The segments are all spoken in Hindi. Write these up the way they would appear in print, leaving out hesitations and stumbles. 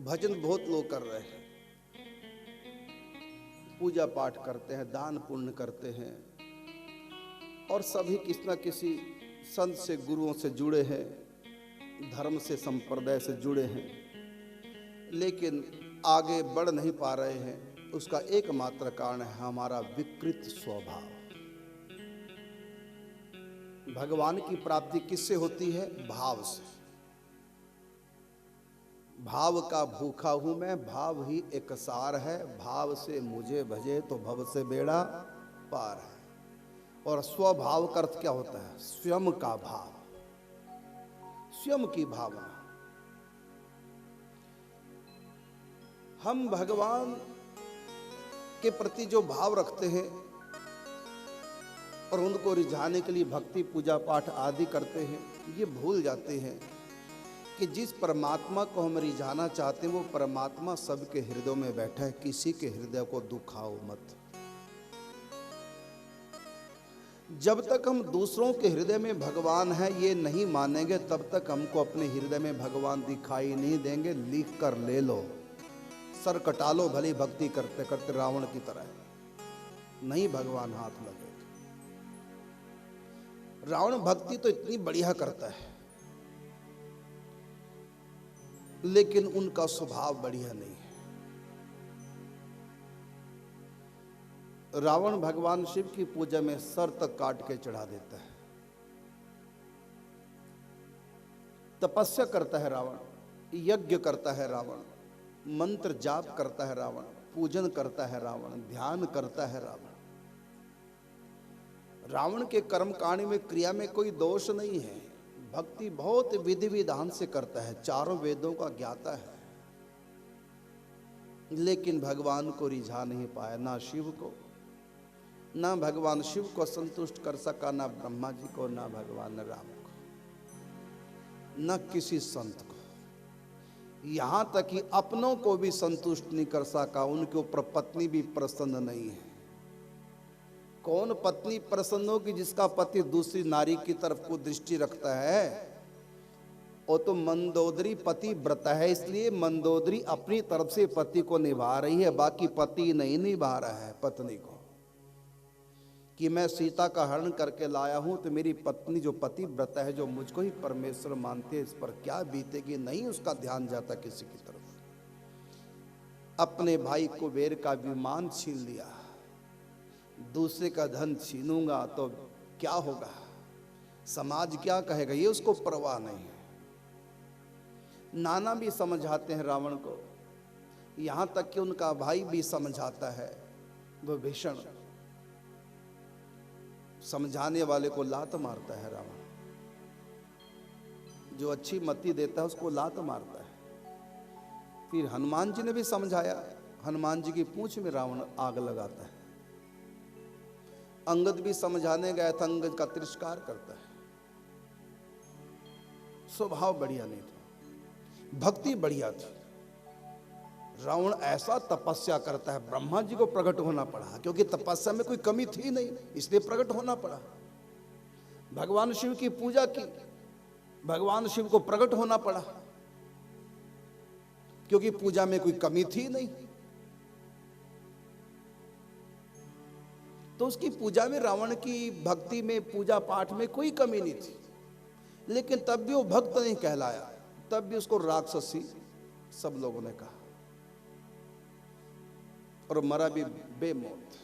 भजन बहुत लोग कर रहे हैं, पूजा पाठ करते हैं, दान पुण्य करते हैं और सभी किसी न किसी संत से, गुरुओं से जुड़े हैं, धर्म से, संप्रदाय से जुड़े हैं, लेकिन आगे बढ़ नहीं पा रहे हैं। उसका एकमात्र कारण है हमारा विकृत स्वभाव। भगवान की प्राप्ति किससे होती है? भाव से। भाव का भूखा हूं मैं, भाव ही एक सार है, भाव से मुझे भजे तो भव से बेड़ा पार है। और स्वभाव का अर्थ क्या होता है? स्वयं का भाव, स्वयं की भावना। हम भगवान के प्रति जो भाव रखते हैं और उनको रिझाने के लिए भक्ति, पूजा पाठ आदि करते हैं, ये भूल जाते हैं कि जिस परमात्मा को हम रिझाना चाहते हैं वो परमात्मा सबके हृदय में बैठा है। किसी के हृदय को दुखाओ मत। जब तक हम दूसरों के हृदय में भगवान है ये नहीं मानेंगे, तब तक हमको अपने हृदय में भगवान दिखाई नहीं देंगे। लिख कर ले लो, सर कटा लो भली भक्ति करते करते रावण की तरह, नहीं भगवान हाथ लगे। रावण भक्ति तो इतनी बढ़िया करता है, लेकिन उनका स्वभाव बढ़िया नहीं है। रावण भगवान शिव की पूजा में सर तक काट के चढ़ा देता है। तपस्या करता है रावण, यज्ञ करता है रावण, मंत्र जाप करता है रावण, पूजन करता है रावण, ध्यान करता है रावण। रावण के कर्म कांड में, क्रिया में कोई दोष नहीं है। भक्ति बहुत विधि विधान से करता है, चारों वेदों का ज्ञाता है, लेकिन भगवान को रिझा नहीं पाया। ना शिव को, ना भगवान शिव को संतुष्ट कर सका, ना ब्रह्मा जी को, ना भगवान राम को, ना किसी संत को। यहां तक कि अपनों को भी संतुष्ट नहीं कर सका। उनके ऊपर पत्नी भी प्रसन्न नहीं है। कौन पत्नी प्रसन्न होगी? जिसका पति दूसरी नारी की तरफ को दृष्टि रखता है, वो तो मंदोदरी पति व्रत है। इसलिए मंदोदरी अपनी तरफ से पति को निभा रही है, बाकी पति नहीं निभा रहा है पत्नी को। कि मैं सीता का हरण करके लाया हूं तो मेरी पत्नी जो पति व्रत है, जो मुझको ही परमेश्वर मानती है, इस पर क्या बीतेगी। नहीं उसका ध्यान जाता किसी की तरफ। अपने भाई कुबेर का विमान छीन लिया, दूसरे का धन छीनूंगा तो क्या होगा, समाज क्या कहेगा, ये उसको परवाह नहीं है। नाना भी समझाते हैं रावण को, यहां तक कि उनका भाई भी समझाता है, वो भीषण। समझाने वाले को लात मारता है रावण, जो अच्छी मति देता है उसको लात मारता है। फिर हनुमान जी ने भी समझाया, हनुमान जी की पूंछ में रावण आग लगाता है। अंगद भी समझाने गया था, अंगद का तिरस्कार करता है। स्वभाव बढ़िया नहीं था, भक्ति बढ़िया थी। रावण ऐसा तपस्या करता है, ब्रह्मा जी को प्रकट होना पड़ा, क्योंकि तपस्या में कोई कमी थी नहीं, इसलिए प्रकट होना पड़ा। भगवान शिव की पूजा की, भगवान शिव को प्रकट होना पड़ा, क्योंकि पूजा में कोई कमी थी नहीं। तो उसकी पूजा में, रावण की भक्ति में, पूजा पाठ में कोई कमी नहीं थी, लेकिन तब भी वो भक्त नहीं कहलाया। तब भी उसको राक्षसी सब लोगों ने कहा, और मरा भी बेमौत।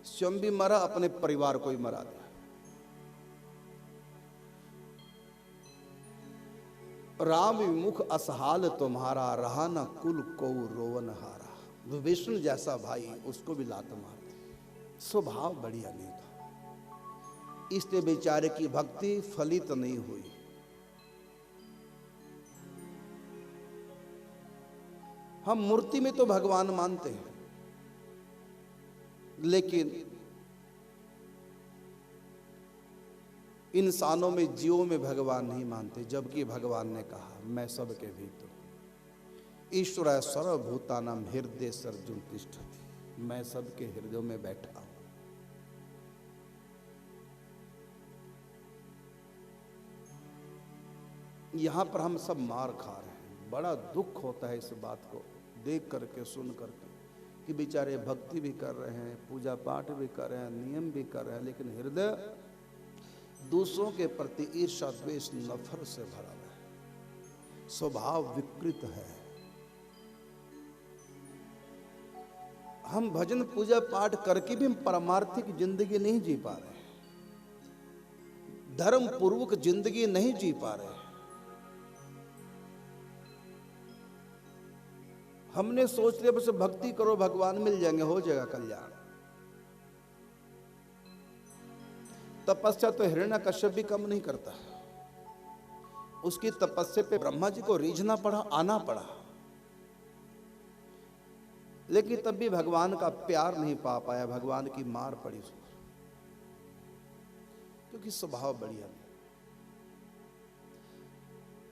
स्वयं भी मरा, अपने परिवार को ही मरा दिया। राम विमुख असहाल तुम्हारा, रहा न कुल को रोवन हारा। विभीषण जैसा भाई, उसको भी लात मार दी। स्वभाव बढ़िया नहीं था, इसलिए बेचारे की भक्ति फलित नहीं हुई। हम मूर्ति में तो भगवान मानते हैं, लेकिन इंसानों में, जीवों में भगवान नहीं मानते। जबकि भगवान ने कहा, मैं सबके भीतर ईश्वर सर्वभूतानां हृदय सर्जुन तिष्ठति, मैं सबके हृदयों में बैठा हूं। यहां पर हम सब मार खा रहे हैं, बड़ा दुख होता है इस बात को देख करके, सुन करके, कि बेचारे भक्ति भी कर रहे हैं, पूजा पाठ भी कर रहे हैं, नियम भी कर रहे हैं, लेकिन हृदय दूसरों के प्रति ईर्ष्या द्वेष नफरत से भरा हुआ है, स्वभाव विकृत है। हम भजन पूजा पाठ करके भी हम परमार्थिक जिंदगी नहीं जी पा रहे, धर्म पूर्वक जिंदगी नहीं जी पा रहे। हमने सोच लिया बस भक्ति करो भगवान मिल जाएंगे, हो जाएगा कल्याण। तपस्या तो हिरण्यकश्यप भी कम नहीं करता, उसकी तपस्या पे ब्रह्मा जी को रीझना पड़ा, आना पड़ा, लेकिन तब भी भगवान का प्यार नहीं पा पाया, भगवान की मार पड़ी उसको, क्योंकि स्वभाव बढ़िया नहीं।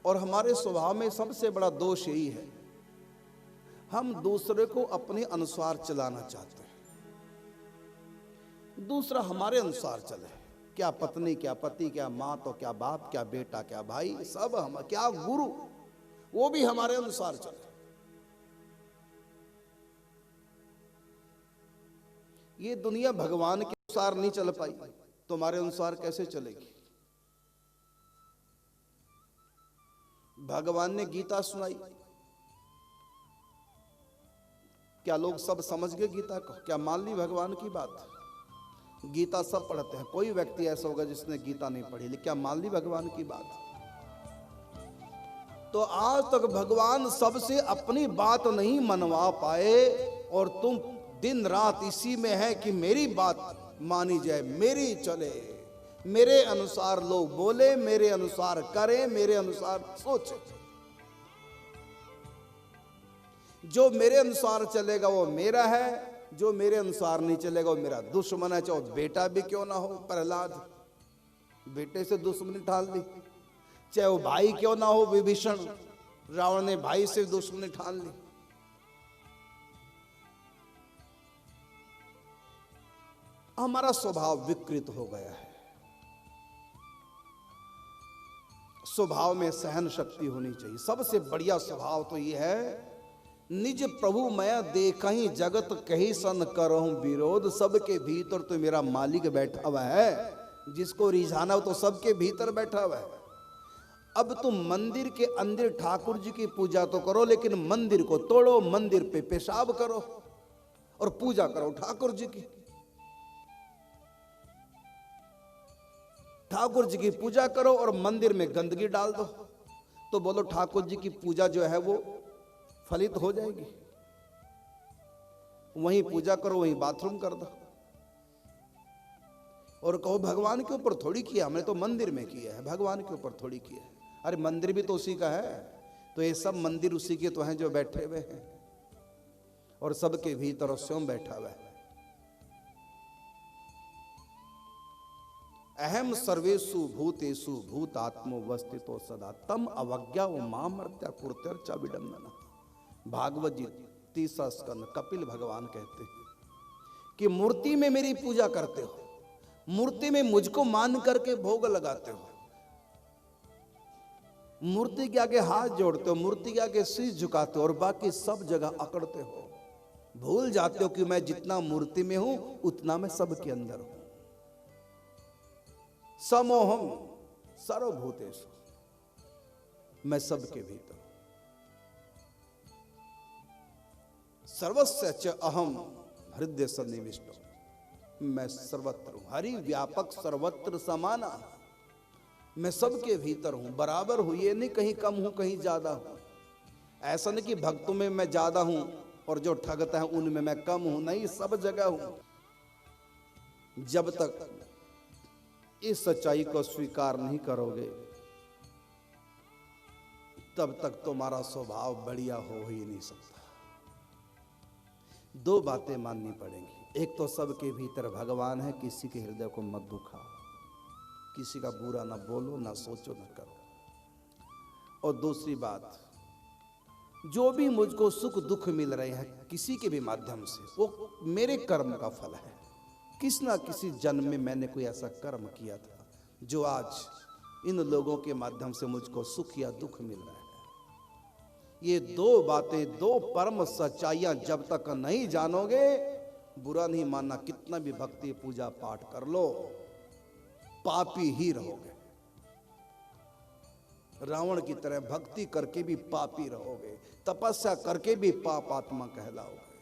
और हमारे स्वभाव में सबसे बड़ा दोष यही है, हम दूसरे को अपने अनुसार चलाना चाहते हैं, दूसरा हमारे अनुसार चले। क्या पत्नी, क्या पति, क्या माँ, तो क्या बाप, क्या बेटा, क्या भाई, सब हम, क्या गुरु, वो भी हमारे अनुसार चले। ये दुनिया भगवान के अनुसार नहीं चल पाई, तुम्हारे अनुसार कैसे चलेगी? भगवान ने गीता सुनाई, क्या लोग सब समझ गए गीता को? क्या मान ली भगवान की बात? गीता सब पढ़ते हैं, कोई व्यक्ति ऐसा होगा जिसने गीता नहीं पढ़ी, लेकिन क्या मान ली भगवान की बात? तो आज तक भगवान सबसे अपनी बात नहीं मनवा पाए, और तुम दिन रात इसी में है कि मेरी बात मानी जाए, मेरी चले, मेरे अनुसार लोग बोले, मेरे अनुसार करें, मेरे अनुसार सोचे। जो मेरे अनुसार चलेगा वो मेरा है, जो मेरे अनुसार नहीं चलेगा वो मेरा दुश्मन है, चाहे बेटा भी क्यों ना हो। प्रहलाद बेटे से दुश्मनी ठान ली, चाहे वो भाई क्यों ना हो, विभीषण, रावण ने भाई से दुश्मनी ठान ली। हमारा स्वभाव विकृत हो गया है। स्वभाव में सहन शक्ति होनी चाहिए। सबसे बढ़िया स्वभाव तो यह है, निज प्रभु मैं देखहि जगत कही सन करहूं विरोध। सबके भीतर तो मेरा मालिक बैठा हुआ है, जिसको रिझाना हो तो सबके भीतर बैठा हुआ है। अब तुम मंदिर के अंदर ठाकुर जी की पूजा तो करो, लेकिन मंदिर को तोड़ो, मंदिर पे पेशाब करो और पूजा करो ठाकुर जी की। ठाकुर जी की पूजा करो और मंदिर में गंदगी डाल दो, तो बोलो ठाकुर जी की पूजा जो है वो फलित हो जाएगी। वहीं पूजा करो, वहीं बाथरूम कर दो और कहो भगवान के ऊपर थोड़ी किया, हमने तो मंदिर में किया है, भगवान के ऊपर थोड़ी किया है। अरे मंदिर भी तो उसी का है, तो ये सब मंदिर उसी के तो हैं जो बैठे हुए हैं, और सबके भीतर स्वयं बैठा हुआ है। अहम सर्वेषु भूतेषु भूतात्मो वस्थितो सदा तम अवज्ञा व मामर्त्या कुर्त्यर्चा विडम्बना। भागवत जी 30 स्कंद। कपिल भगवान कहते हैं कि मूर्ति में मेरी पूजा करते हो, मूर्ति में मुझको मान करके भोग लगाते हो, मूर्ति के आगे हाथ जोड़ते हो, मूर्ति के आगे शीश झुकाते हो, और बाकी सब जगह अकड़ते हो। भूल जाते हो कि मैं जितना मूर्ति में हूं उतना मैं सबके अंदर हूं। समोहम सर्वभूतेषु, मैं सबके भीतर। सर्वस्य च अहम हृदय सन्निविष्टो, मैं सर्वत्र हूं। हरि व्यापक सर्वत्र समाना, मैं सबके भीतर हूं, बराबर हूं। ये नहीं कहीं कम हूं कहीं ज्यादा हूं। ऐसा नहीं कि भक्तों में मैं ज्यादा हूं और जो ठगता है उनमें मैं कम हूं, नहीं, सब जगह हूं। जब तक इस सच्चाई को स्वीकार नहीं करोगे तब तक तुम्हारा स्वभाव बढ़िया हो ही नहीं सकता। दो बातें माननी पड़ेंगी। एक तो सबके भीतर भगवान है, किसी के हृदय को मत दुखाओ, किसी का बुरा ना बोलो, ना सोचो, ना करो। और दूसरी बात, जो भी मुझको सुख दुख मिल रहे हैं किसी के भी माध्यम से, वो मेरे कर्म का फल है। किस ना किसी जन्म में मैंने कोई ऐसा कर्म किया था जो आज इन लोगों के माध्यम से मुझको सुख या दुख मिल रहा है। ये दो बातें, दो परम सच्चाइयां जब तक नहीं जानोगे, बुरा नहीं मानना, कितना भी भक्ति पूजा पाठ कर लो, पापी ही रहोगे। रावण की तरह भक्ति करके भी पापी रहोगे, तपस्या करके भी पाप आत्मा कहलाओगे।